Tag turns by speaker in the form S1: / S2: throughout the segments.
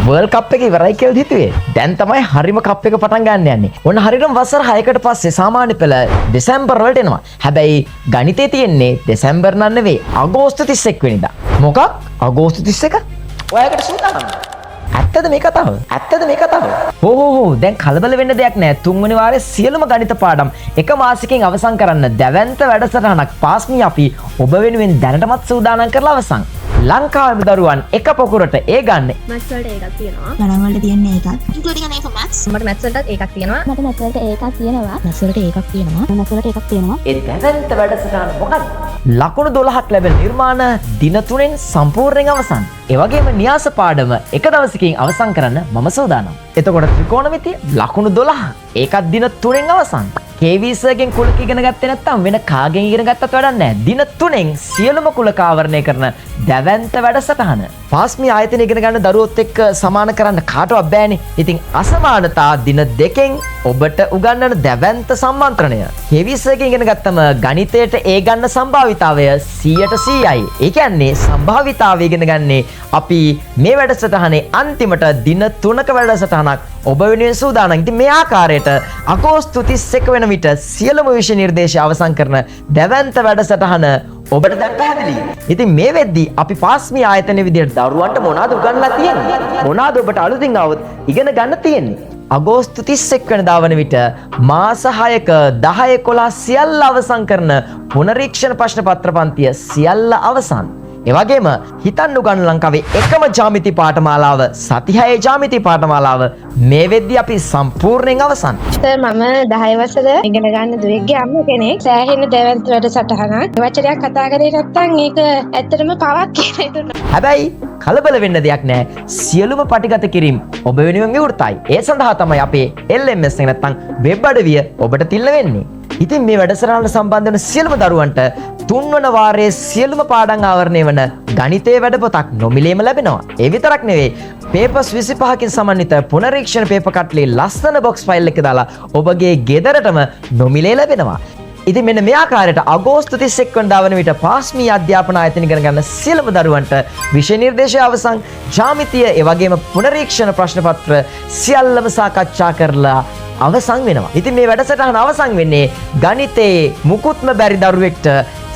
S1: World කප් එක ඉවරයි කියලා හිතුවේ. දැන් තමයි හරිම කප් එක පටන් ගන්න යන්නේ. ඔන්න හරියටම වසර 6කට පස්සේ සාමාන්‍ය පෙළ දෙසැම්බර් වලට එනවා. හැබැයි ගණිතේ තියෙන්නේ දෙසැම්බර් නම් නෙවෙයි අගෝස්තු 31 වෙනිදා. මොකක්? අගෝස්තු 31? ඔයාලකට සූදානම්ද? ඇත්තද මේ කතාව? ඇත්තද මේ කතාව? හෝ දැන් කලබල වෙන්න දෙයක් නැහැ. තුන්වෙනි වාරයේ සියලුම ගණිත පාඩම් එක මාසෙකින් අවසන් කරන්න දැවැන්ත වැඩසටහනක් පාස්මි අපි ඔබ වෙනුවෙන් දැනටමත් සූදානම් කරලා අවසන්. ලංකාවේ දරුවන් එක පොකුරට ඒ ගන්න
S2: මැත්ස් වලට ඒකක් තියෙනවා.
S3: ගණන් වලට තියෙන්නේ ඒකක්.
S2: ඉන්ක්ලූඩින් අනේ for maths. මට මැත්ස් වලට ඒකක් තියෙනවා.
S3: මට මැත්ස් වලට ඒකක් තියෙනවා. මැත්ස් වලට ඒකක් තියෙනවා. මැත්ස් වලට ඒකක් තියෙනවා.
S1: ඒ දැවැන්ත වැඩසටහන මොකක්ද? ලකුණු 12ක් ලැබෙන නිර්මාණ දින 3ෙන් සම්පූර්ණයෙන් අවසන්. ඒ වගේම න්‍යාස පාඩම එක දවසකින් අවසන් කරන්න මම සූදානම්. එතකොට ත්‍රිකෝණමිතිය ලකුණු 12 ඒකත් දින 3ෙන් අවසන්. කේවීසර්ගෙන් කුලක ඉගෙන ගත්තේ නැත්නම් වෙන කාගෙන් ඉගෙන ගත්තත් වැඩක් නැහැ. දින 3ෙන් සියලුම කුලක ආවරණය කරන දැවැන්ත වැඩසටහන. පාස්මි ආයතන ඉගෙන ගන්න දරුවොත් එක්ක සමාන කරන්න කාටවත් බෑනේ. ඉතින් අසමානතා දින 2ෙන් ඔබට උගන්වන දැවැන්ත සම්මන්ත්‍රණය. කේවීසර්ගෙන් ඉගෙන ගත්තම ගණිතයට ඒ ගන්න සම්භාවිතාවය 100%යි. ඒ කියන්නේ සම්භාවිතාවය ඉගෙන ගන්නේ අපි මේ වැඩසටහනේ අන්තිමට දින 3ක වැඩසටහනක් ඔබ වෙනුවෙන් සූදානම්. ඉතින් මේ ආකාරයට අගෝස්තු 31 වෙන විට සියලුම විෂය නිර්දේශ අවසන් කරන දැවැන්ත වැඩසටහන ඔබට දැන් පැහැදිලි. ඉතින් මේ වෙද්දී අපි පාස්මි ආයතනයේ විදිහට දරුවන්ට මොනවද උගන්වලා තියෙන්නේ? මොනවද ඔබට අලුතින් આવොත් ඉගෙන ගන්න තියෙන්නේ? අගෝස්තු 31 වෙනිදා වන විට මාස 6ක 10 11 සියල්ල අවසන් කරන පුනරීක්ෂණ ප්‍රශ්න පත්‍ර පන්තිය සියල්ල අවසන්. ඒ වගේම හිතන්න උගන්වන ලංකාවේ එකම ජ්‍යාමිති පාඨමාලාව සති 6 ජ්‍යාමිති පාඨමාලාව මේ වෙද්දී අපි සම්පූර්ණයෙන් අවසන්.
S2: සර් මම 10 වසර ඉගෙන ගන්න දුවෙක්ගේ අම්ම කෙනෙක්. සෑහෙන දැවැන්ත වැඩසටහනක්. වචනයක් කතා කරේ නැත්නම් ඒක ඇත්තටම පවක් කියලා හිතුණා.
S1: හැබැයි කලබල වෙන්න දෙයක් නැහැ. සියලුම පටිගත කිරීම ඔබ වෙනුවෙන් විවෘතයි. ඒ සඳහා තමයි අපේ LMS එක නැත්නම් වෙබ් අඩවිය ඔබට තිල්ල වෙන්නේ. ඉතින් මේ වැඩසටහනට සම්බන්ධ වෙන සියලුම දරුවන්ට තුන්වන වාරයේ සියලුම පාඩම් ආවරණය වන ගණිතයේ වැඩපොතක් නොමිලේම ලැබෙනවා. ඒ විතරක් නෙවෙයි පේපර්ස් 25කින් සමන්විත පුනරීක්ෂණ පේපර් කට්ලේ ලස්සන බොක්ස් ෆයිල් එක දාලා ඔබගේ ගෙදරටම නොමිලේ ලැබෙනවා. ඉතින් මෙන්න මේ ආකාරයට අගෝස්තු 31 වෙනිදා වන විට පාස්මි අධ්‍යාපන ආයතන ඉගෙන ගන්න සියලුම දරුවන්ට විෂය නිර්දේශය අවසන්, ජ්‍යාමිතිය ඒ වගේම පුනරීක්ෂණ ප්‍රශ්න පත්‍ර සියල්ලම සාකච්ඡා කරලා අවසන් වෙනවා. ඉතින් මේ වැඩසටහන අවසන් වෙන්නේ ගණිතයේ මුකුත්ම බැරි දරුවෙක්ට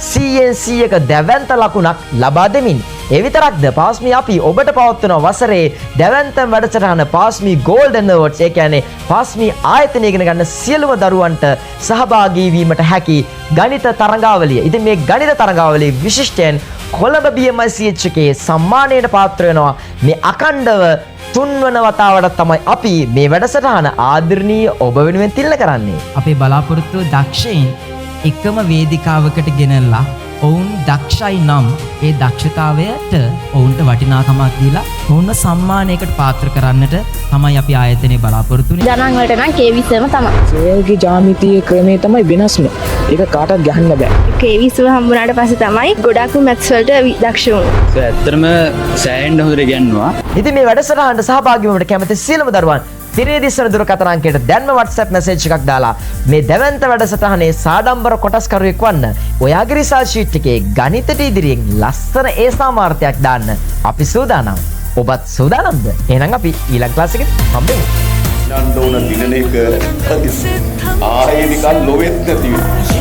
S1: 100ක දැවැන්ත ලකුණක් ලබා දෙමින්. ඒ විතරක්ද පාස්මි අපි ඔබට පවත්වන වසරේ දැවැන්තම වැඩසටහන පාස්මි ගෝල්ඩන් අවෝඩ්ස්. ඒ කියන්නේ පාස්මි ආයතනය ඉගෙන ගන්න සියලුම දරුවන්ට සහභාගී වීමට හැකි ගණිත තරඟාවලිය. ඉතින් මේ ගණිත තරඟාවලිය විශිෂ්ටයෙන් කොළඹ BMICH එකේ සම්මානයට පාත්‍ර වෙනවා. මේ අඛණ්ඩව තුන්වන වතාවට තමයි අපි මේ වැඩසටහන ආදරණීය ඔබ වෙනුවෙන් තිල්ල කරන්නේ.
S4: අපේ බලාපොරොත්තුව දක්ෂයින් එකම වේදිකාවකට ගෙනල්ලා ඔවුන් දක්ෂයි නම් ඒ දක්ෂතාවයට ඔවුන්ට වටිනාකමක් දීලා ඔවුන්ව සම්මානයකට පාත්‍ර කරන්නට තමයි අපි ආයතනයේ බලාපොරොත්තු වෙන්නේ.
S2: ගණන් වලට නම් කේවිසම තමයි.
S5: සෝයල්ගේ ජ්‍යාමිතිය ක්‍රමේ තමයි වෙනස්ම. ඒක කාටවත් ගහන්න බෑ.
S2: කේවිසම හම්බුනාට පස්සේ තමයි ගොඩක් මැත්ස් වලට දක්ෂ වුණේ.
S6: ඇත්තටම සෑහෙන්න හොඳට ඉගෙනනවා.
S1: ඉතින් මේ වැඩසටහනට සහභාගී වීමට කැමති සියලුම දරුවන් තිරේදිස්සන දුරකථන අංකයට දැන්ම WhatsApp message එකක් දාලා මේ දැවැන්ත වැඩසටහනේ සාඩම්බර කොටස්කරුවෙක් වන්න. ඔයාගේ රිසර්ච් ෂීට් එකේ ගණිතට ඉදිරියෙන් ලස්සන ඒ සාමාර්ථයක් දාන්න අපි සූදානම්. ඔබත් සූදානම්ද? එහෙනම් අපි ඊළඟ ක්ලාස් එකේ හම්බෙමු.
S7: යන්න ඕන දිනන එක ආයේ නිකන් ලොවෙත් නැති වෙනවා.